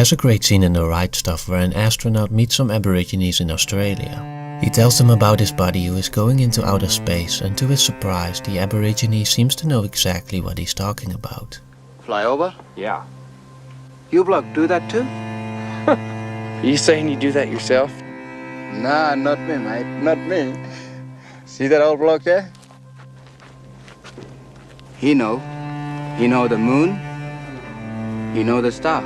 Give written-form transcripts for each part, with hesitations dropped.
There's a great scene in The Right Stuff where an astronaut meets some Aborigines in Australia. He tells them about his buddy who is going into outer space, and to his surprise, the Aborigine seems to know exactly what he's talking about. Fly over? Yeah. You bloke do that too? You saying you do that yourself? Nah, not me, mate. Not me. See that old bloke there? He know the moon. He know the star.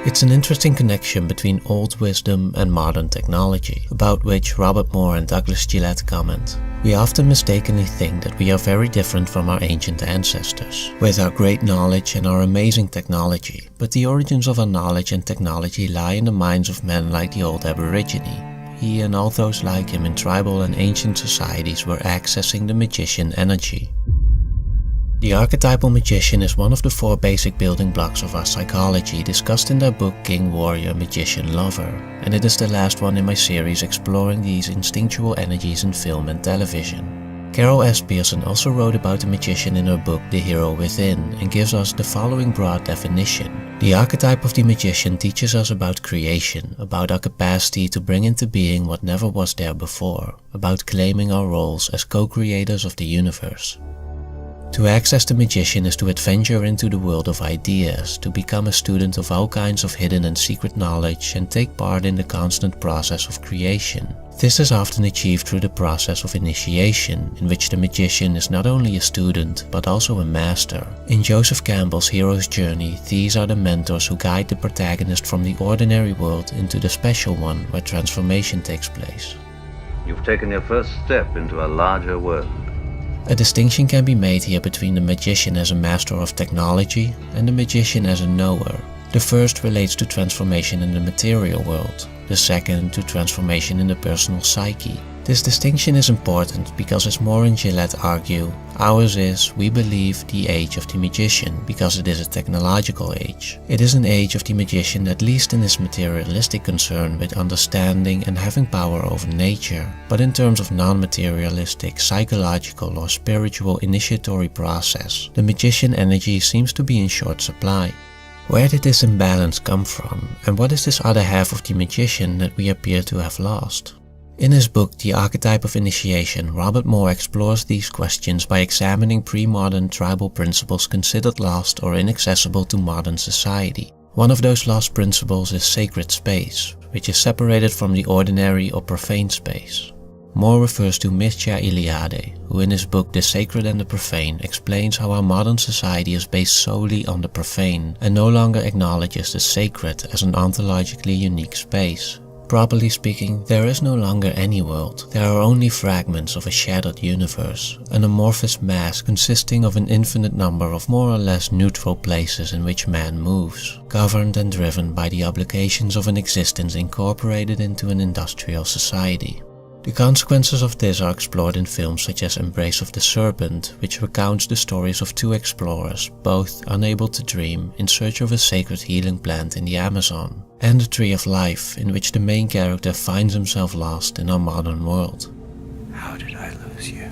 It's an interesting connection between old wisdom and modern technology, about which Robert Moore and Douglas Gillette comment. We often mistakenly think that we are very different from our ancient ancestors, with our great knowledge and our amazing technology, but the origins of our knowledge and technology lie in the minds of men like the old Aborigine. He and all those like him in tribal and ancient societies were accessing the magician energy. The archetypal magician is one of the 4 basic building blocks of our psychology discussed in their book King, Warrior, Magician, Lover, and it is the last one in my series exploring these instinctual energies in film and television. Carol S. Pearson also wrote about the magician in her book The Hero Within and gives us the following broad definition. The archetype of the magician teaches us about creation, about our capacity to bring into being what never was there before, about claiming our roles as co-creators of the universe. To access the magician is to adventure into the world of ideas, to become a student of all kinds of hidden and secret knowledge and take part in the constant process of creation. This is often achieved through the process of initiation, in which the magician is not only a student but also a master. In Joseph Campbell's hero's journey, these are the mentors who guide the protagonist from the ordinary world into the special one where transformation takes place. You've taken your first step into a larger world. A distinction can be made here between the magician as a master of technology and the magician as a knower. The first relates to transformation in the material world, the second to transformation in the personal psyche. This distinction is important because, as Moore and Gillette argue, ours is, we believe, the age of the magician because it is a technological age. It is an age of the magician, at least in its materialistic concern with understanding and having power over nature, but in terms of non-materialistic, psychological or spiritual initiatory process, the magician energy seems to be in short supply. Where did this imbalance come from, and what is this other half of the magician that we appear to have lost? In his book The Archetype of Initiation, Robert Moore explores these questions by examining pre-modern tribal principles considered lost or inaccessible to modern society. One of those lost principles is sacred space, which is separated from the ordinary or profane space. Moore refers to Mircea Eliade, who in his book The Sacred and the Profane explains how our modern society is based solely on the profane and no longer acknowledges the sacred as an ontologically unique space. Properly speaking, there is no longer any world. There are only fragments of a shattered universe, an amorphous mass consisting of an infinite number of more or less neutral places in which man moves, governed and driven by the obligations of an existence incorporated into an industrial society. The consequences of this are explored in films such as Embrace of the Serpent, which recounts the stories of 2 explorers, both unable to dream, in search of a sacred healing plant in the Amazon, and The Tree of Life, in which the main character finds himself lost in our modern world. How did I lose you?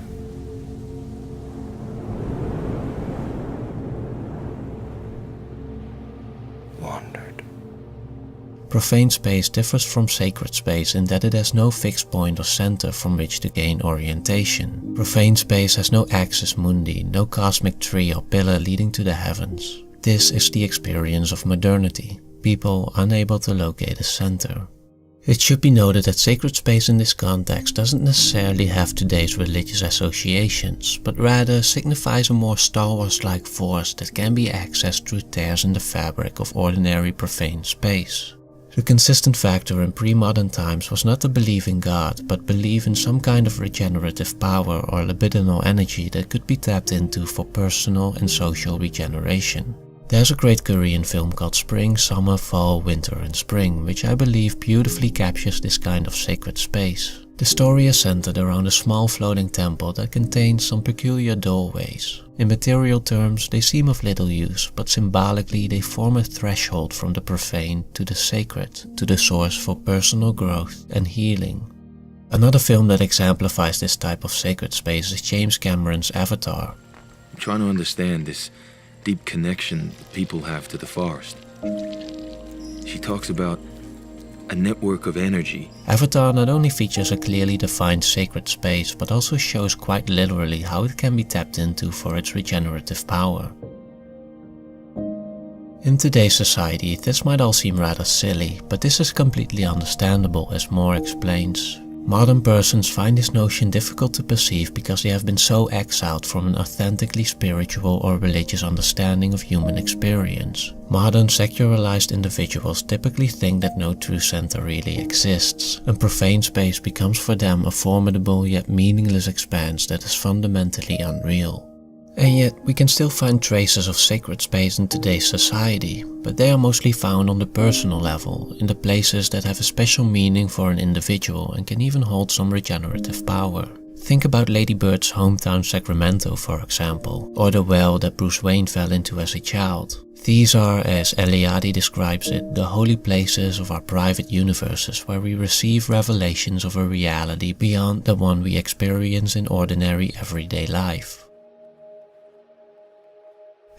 Wandered. Profane space differs from sacred space in that it has no fixed point or center from which to gain orientation. Profane space has no axis mundi, no cosmic tree or pillar leading to the heavens. This is the experience of modernity, people unable to locate a center. It should be noted that sacred space in this context doesn't necessarily have today's religious associations, but rather signifies a more Star Wars-like force that can be accessed through tears in the fabric of ordinary profane space. The consistent factor in pre-modern times was not to believe in God, but believe in some kind of regenerative power or libidinal energy that could be tapped into for personal and social regeneration. There's a great Korean film called Spring, Summer, Fall, Winter and Spring, which I believe beautifully captures this kind of sacred space. The story is centered around a small floating temple that contains some peculiar doorways. In material terms, they seem of little use, but symbolically they form a threshold from the profane to the sacred, to the source for personal growth and healing. Another film that exemplifies this type of sacred space is James Cameron's Avatar. I'm trying to understand this deep connection people have to the forest. She talks about a network of energy. Avatar not only features a clearly defined sacred space, but also shows quite literally how it can be tapped into for its regenerative power. In today's society, this might all seem rather silly, but this is completely understandable, as Moore explains. Modern persons find this notion difficult to perceive because they have been so exiled from an authentically spiritual or religious understanding of human experience. Modern secularized individuals typically think that no true center really exists, and profane space becomes for them a formidable yet meaningless expanse that is fundamentally unreal. And yet, we can still find traces of sacred space in today's society, but they are mostly found on the personal level, in the places that have a special meaning for an individual and can even hold some regenerative power. Think about Lady Bird's hometown Sacramento, for example, or the well that Bruce Wayne fell into as a child. These are, as Eliade describes it, the holy places of our private universes where we receive revelations of a reality beyond the one we experience in ordinary everyday life.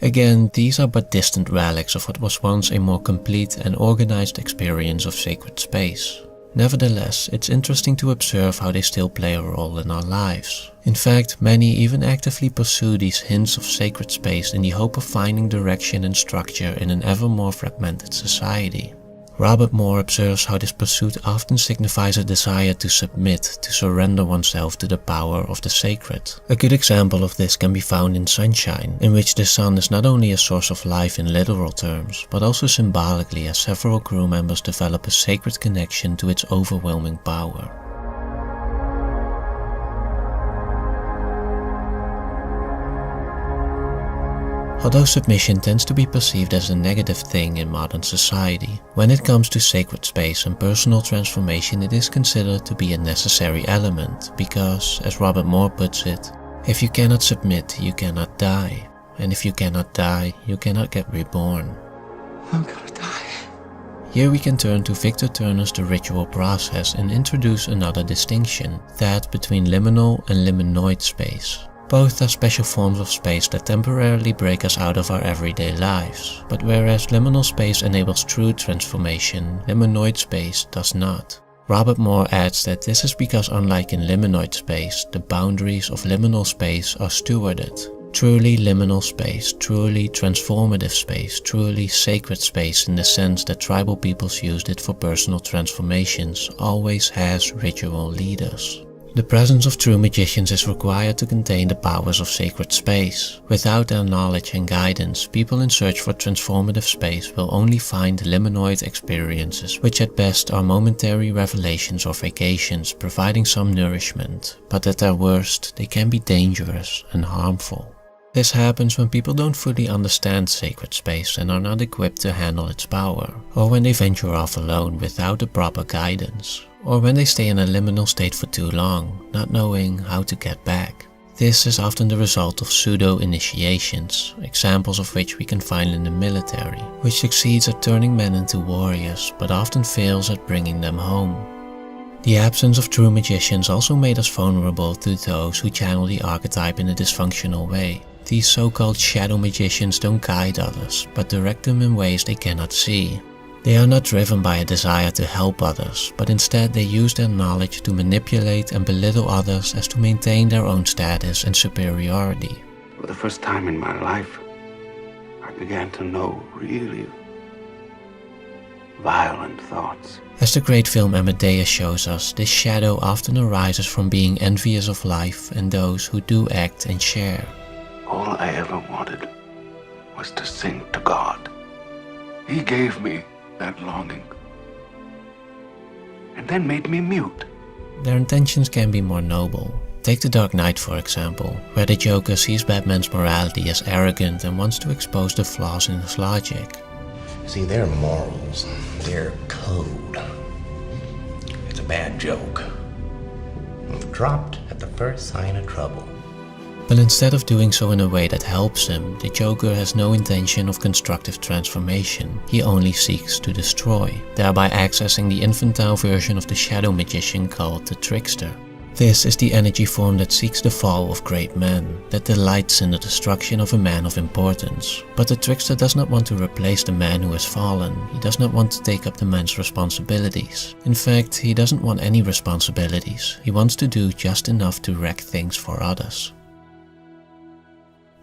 Again, these are but distant relics of what was once a more complete and organized experience of sacred space. Nevertheless, it's interesting to observe how they still play a role in our lives. In fact, many even actively pursue these hints of sacred space in the hope of finding direction and structure in an ever more fragmented society. Robert Moore observes how this pursuit often signifies a desire to submit, to surrender oneself to the power of the sacred. A good example of this can be found in Sunshine, in which the sun is not only a source of life in literal terms, but also symbolically, as several crew members develop a sacred connection to its overwhelming power. Although submission tends to be perceived as a negative thing in modern society, when it comes to sacred space and personal transformation, it is considered to be a necessary element because, as Robert Moore puts it, if you cannot submit, you cannot die, and if you cannot die, you cannot get reborn. I'm gonna die. Here we can turn to Victor Turner's The Ritual Process and introduce another distinction, that between liminal and liminoid space. Both are special forms of space that temporarily break us out of our everyday lives, but whereas liminal space enables true transformation, liminoid space does not. Robert Moore adds that this is because unlike in liminoid space, the boundaries of liminal space are stewarded. Truly liminal space, truly transformative space, truly sacred space in the sense that tribal peoples used it for personal transformations, always has ritual leaders. The presence of true magicians is required to contain the powers of sacred space. Without their knowledge and guidance, people in search for transformative space will only find liminoid experiences, which at best are momentary revelations or vacations, providing some nourishment, but at their worst, they can be dangerous and harmful. This happens when people don't fully understand sacred space and are not equipped to handle its power, or when they venture off alone without the proper guidance, or when they stay in a liminal state for too long, not knowing how to get back. This is often the result of pseudo-initiations, examples of which we can find in the military, which succeeds at turning men into warriors, but often fails at bringing them home. The absence of true magicians also made us vulnerable to those who channel the archetype in a dysfunctional way. These so-called shadow magicians don't guide others, but direct them in ways they cannot see. They are not driven by a desire to help others, but instead they use their knowledge to manipulate and belittle others as to maintain their own status and superiority. For the first time in my life, I began to know really violent thoughts. As the great film Amadeus shows us, this shadow often arises from being envious of life and those who do act and share. All I ever wanted was to sing to God. He gave me that longing, and then made me mute. Their intentions can be more noble. Take The Dark Knight for example, where the Joker sees Batman's morality as arrogant and wants to expose the flaws in his logic. See, their morals, their code, it's a bad joke. Dropped at the first sign of trouble. But instead of doing so in a way that helps him, the Joker has no intention of constructive transformation. He only seeks to destroy, thereby accessing the infantile version of the shadow magician called the Trickster. This is the energy form that seeks the fall of great men, that delights in the destruction of a man of importance. But the trickster does not want to replace the man who has fallen. He does not want to take up the man's responsibilities. In fact, he doesn't want any responsibilities. He wants to do just enough to wreck things for others.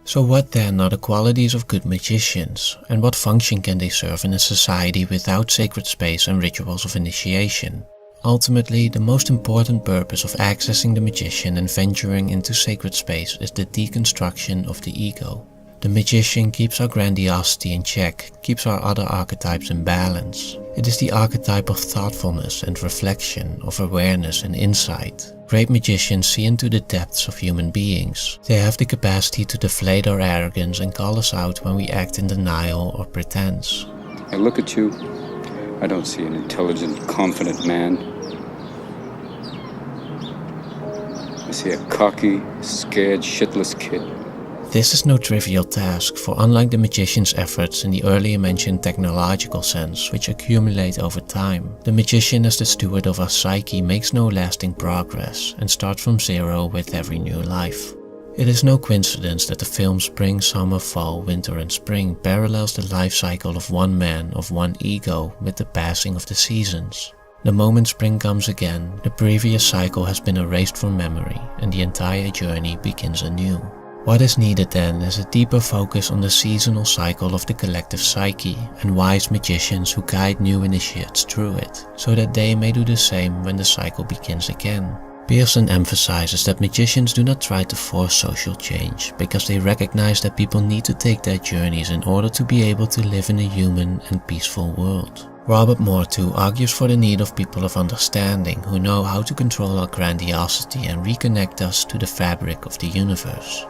So what then are the qualities of good magicians, and what function can they serve in a society without sacred space and rituals of initiation? Ultimately, the most important purpose of accessing the magician and venturing into sacred space is the deconstruction of the ego. The magician keeps our grandiosity in check, keeps our other archetypes in balance. It is the archetype of thoughtfulness and reflection, of awareness and insight. Great magicians see into the depths of human beings. They have the capacity to deflate our arrogance and call us out when we act in denial or pretense. I look at you, I don't see an intelligent, confident man. I see a cocky, scared, shitless kid. This is no trivial task, for unlike the magician's efforts in the earlier mentioned technological sense, which accumulate over time, the magician as the steward of our psyche makes no lasting progress and starts from zero with every new life. It is no coincidence that the film Spring, Summer, Fall, Winter and Spring parallels the life cycle of one man, of one ego, with the passing of the seasons. The moment spring comes again, the previous cycle has been erased from memory and the entire journey begins anew. What is needed then is a deeper focus on the seasonal cycle of the collective psyche and wise magicians who guide new initiates through it, so that they may do the same when the cycle begins again. Pearson emphasizes that magicians do not try to force social change, because they recognize that people need to take their journeys in order to be able to live in a human and peaceful world. Robert Moore too argues for the need of people of understanding who know how to control our grandiosity and reconnect us to the fabric of the universe.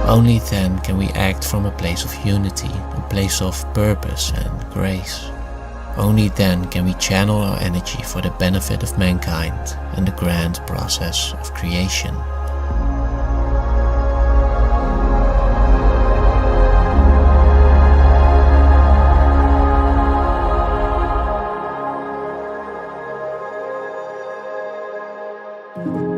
Only then can we act from a place of unity, a place of purpose and grace. Only then can we channel our energy for the benefit of mankind and the grand process of creation. Thank you.